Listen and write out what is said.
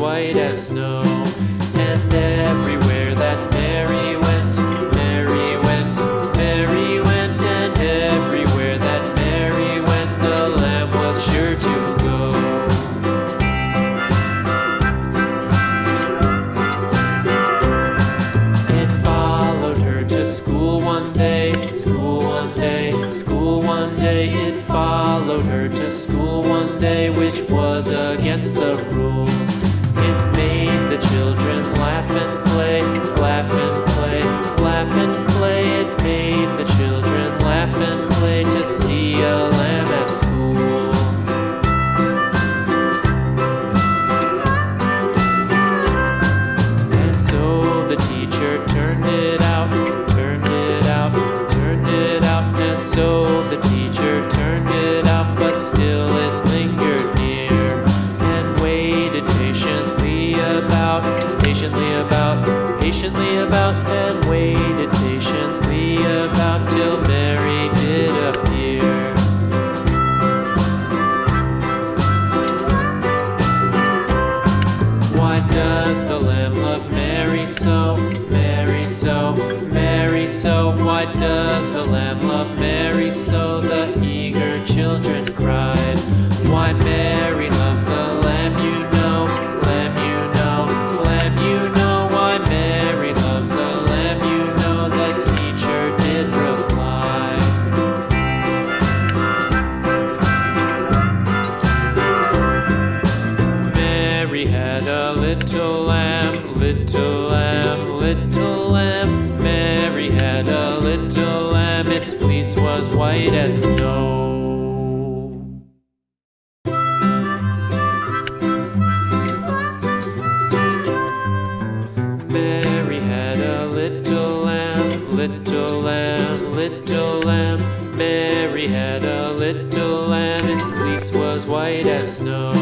white as snow. And everywhere that Mary went, Mary went, Mary went, and everywhere that Mary went, the lamb was sure to go. It followed her to school one day, school one day, school one day. It followed her to school one day, which was against the rules. It made the children laugh and play, laugh and play, laugh and play. It made the children laugh and play to see a lamb at school. And so the teacher turned it out, turned it out, turned it out. And so the teacher turned it out, but still it lingered near and waited patiently about, patiently about, and waited patiently about till Mary did appear. Why does the lamb love Mary so, Mary so, Mary so? Why does the lamb love Mary so? The eager children cried. Why Mary loves the lamb, you know, lamb, you know, lamb, you know. Why Mary loves the lamb, you know, the teacher did reply. Mary had a little lamb, little lamb, little lamb. Mary had a little lamb, its fleece was white as snow. Mary had a little lamb, little lamb, little lamb. Mary had a little lamb, its fleece was white as snow.